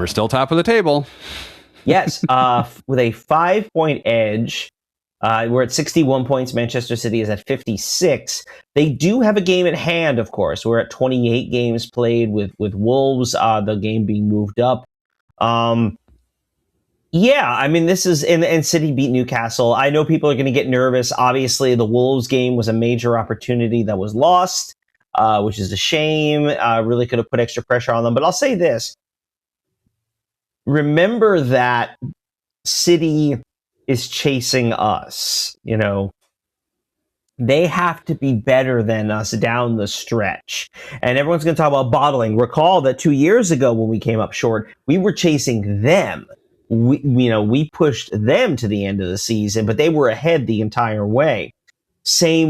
We're still top of the table. Yes, with a 5-point edge. We're at 61 points. Manchester City is at 56. They do have a game at hand, of course. We're at 28 games played with Wolves, the game being moved up. Yeah, I mean, this is, and City beat Newcastle. I know people are going to get nervous. Obviously, the Wolves game was a major opportunity that was lost, which is a shame. Really could have put extra pressure on them. But I'll say this. Remember that City is chasing us. You know, they have to be better than us down the stretch. And everyone's going to talk about bottling. Recall that 2 years ago when we came up short, we were chasing them. We pushed them to the end of the season, but they were ahead the entire way. Same,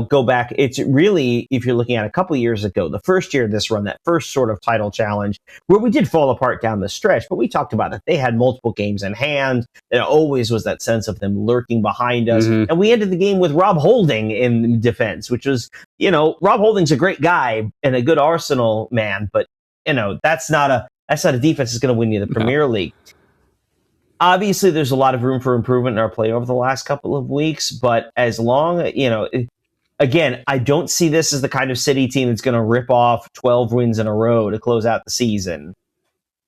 go back. It's really, if you're looking at a couple of years ago, the first year of this run, that first sort of title challenge, where we did fall apart down the stretch, but we talked about it. They had multiple games in hand. There always was that sense of them lurking behind us. Mm-hmm. And we ended the game with Rob Holding in defense, which was, Rob Holding's a great guy and a good Arsenal man, but, that's not a defense that's going to win you the Premier League. Obviously, there's a lot of room for improvement in our play over the last couple of weeks, but as long, again, I don't see this as the kind of City team that's going to rip off 12 wins in a row to close out the season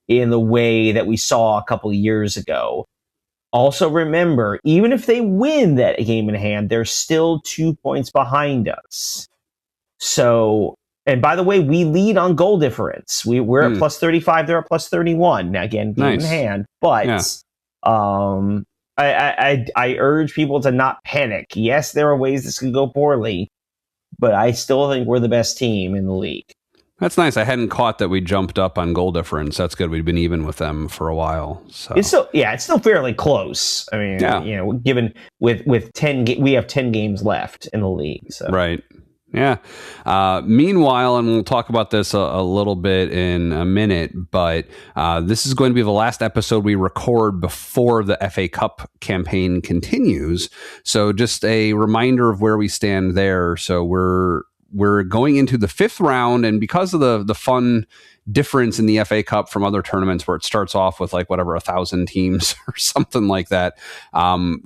in the way that we saw a couple of years ago. Also, remember, even if they win that game in hand, they're still 2 points behind us. So, and by the way, we lead on goal difference. We're at plus 35, they're at plus 31. Now, again, game in hand, but... Yeah. I urge people to not panic. Yes, there are ways this could go poorly, but I still think we're the best team in the league. That's nice. I hadn't caught that we jumped up on goal difference. That's good. We've been even with them for a while. So it's still fairly close. I mean, given with 10, we have 10 games left in the league. So. Right. Yeah. Meanwhile, and we'll talk about this a little bit in a minute, but this is going to be the last episode we record before the FA Cup campaign continues. So just a reminder of where we stand there. So we're going into the 5th round, and because of the fun difference in the FA Cup from other tournaments where it starts off with 1,000 teams or something like that.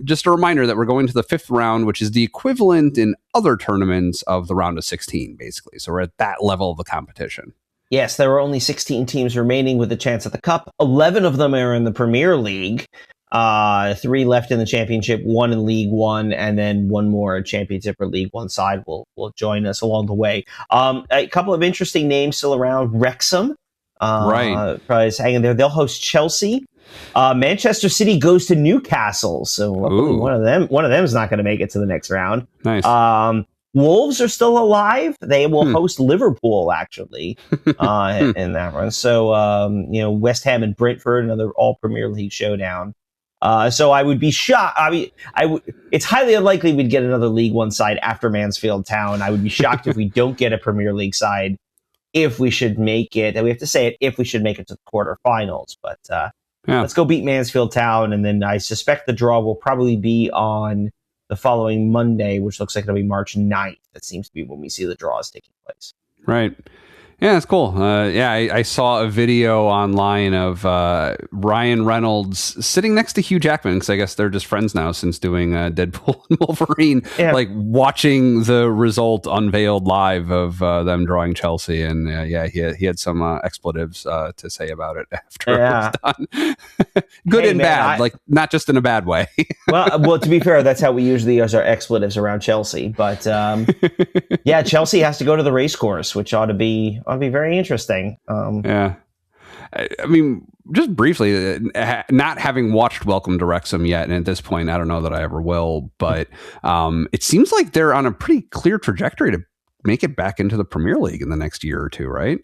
Just a reminder that we're going to the 5th round, which is the equivalent in other tournaments of the round of 16, basically. So we're at that level of the competition. Yes, there are only 16 teams remaining with a chance at the Cup. 11 of them are in the Premier League. 3 left in the Championship, 1 in League One, and then 1 more Championship or League One side will join us along the way. A couple of interesting names still around. Wrexham, right, probably hanging there. They'll host Chelsea. Manchester City goes to Newcastle, so one of them is not going to make it to the next round. Nice. Wolves are still alive. They will host Liverpool, actually, in that one. So, West Ham and Brentford, another all Premier League showdown. So I would be shocked. It's highly unlikely we'd get another League One side after Mansfield Town. I would be shocked if we don't get a Premier League side if we should make it. And we have to say it if we should make it to the quarterfinals. But let's go beat Mansfield Town. And then I suspect the draw will probably be on the following Monday, which looks like it'll be March 9th. That seems to be when we see the draws taking place. Right. Yeah, it's cool. I saw a video online of Ryan Reynolds sitting next to Hugh Jackman, because I guess they're just friends now since doing Deadpool and Wolverine, watching the result unveiled live of them drawing Chelsea. And he had some expletives to say about it after it was done. Good and bad, not just in a bad way. well, to be fair, that's how we usually use our expletives around Chelsea. But Chelsea has to go to the race course, which ought to be very interesting. I mean, just briefly, not having watched Welcome to Wrexham yet, and at this point, I don't know that I ever will, but it seems like they're on a pretty clear trajectory to make it back into the Premier League in the next year or two, right?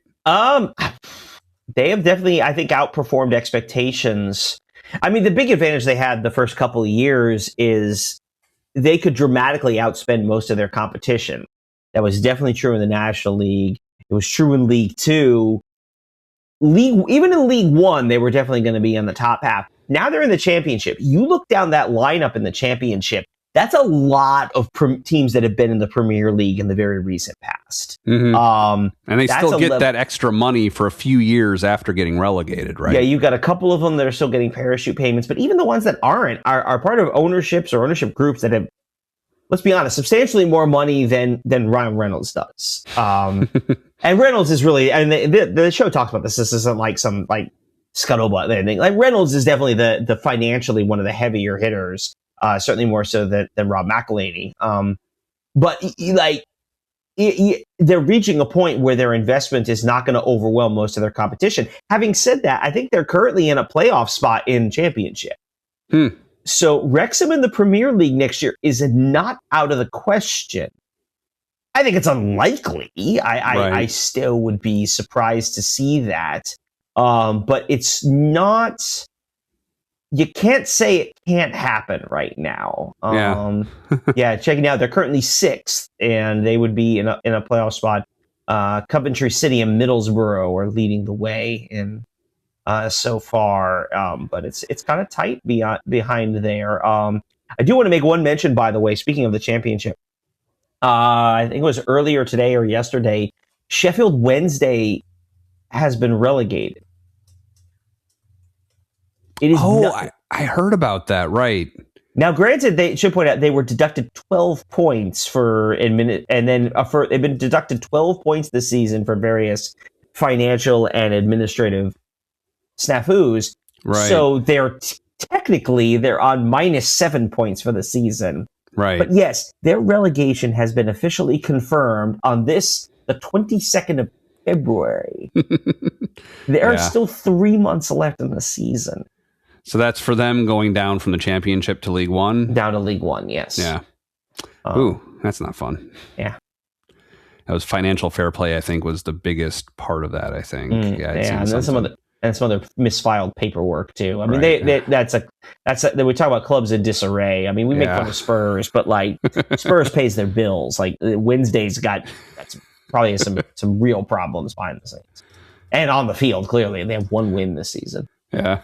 They have definitely, I think, outperformed expectations. I mean, the big advantage they had the first couple of years is they could dramatically outspend most of their competition. That was definitely true in the National League. It was true in League Two. Even in League One, they were definitely going to be on the top half. Now they're in the Championship. You look down that lineup in the Championship, That's a lot of teams that have been in the Premier League in the very recent past. And they still get that extra money for a few years after getting relegated, right? Yeah, you've got a couple of them that are still getting parachute payments, but even the ones that aren't are part of ownerships or ownership groups that have, let's be honest, substantially more money than Ryan Reynolds does. And Reynolds is really, and the show talks about this. This isn't like some like scuttlebutt thing. Like Reynolds is definitely the financially one of the heavier hitters. Certainly more so than Rob McElhenney. But they're reaching a point where their investment is not going to overwhelm most of their competition. Having said that, I think they're currently in a playoff spot in Championship. So Wrexham in the Premier League next year is not out of the question. I think it's unlikely. I still would be surprised to see that. But it's not... You can't say it can't happen right now. Yeah, checking out, they're currently 6th, and they would be in a playoff spot. Coventry City and Middlesbrough are leading the way in so far, but it's kind of tight behind there. I do want to make one mention, by the way, speaking of the Championship. I think it was earlier today or yesterday, Sheffield Wednesday has been relegated. It is I heard about that, right. Now, granted, they should point out they were deducted 12 points they've been deducted 12 points this season for various financial and administrative snafus. Right. So they're technically on -7 points for the season. Right. But yes, their relegation has been officially confirmed on the 22nd of February. There are still 3 months left in the season. So that's for them going down from the Championship to League One? Down to League One, yes. Yeah. Ooh, that's not fun. Yeah. That was financial fair play, I think, was the biggest part of that, I think. And then some other misfiled paperwork too. I mean, we talk about clubs in disarray. I mean, we make fun of Spurs, but like Spurs pays their bills. Like Wednesday's that's probably some real problems behind the scenes. And on the field, clearly. They have one win this season. Yeah.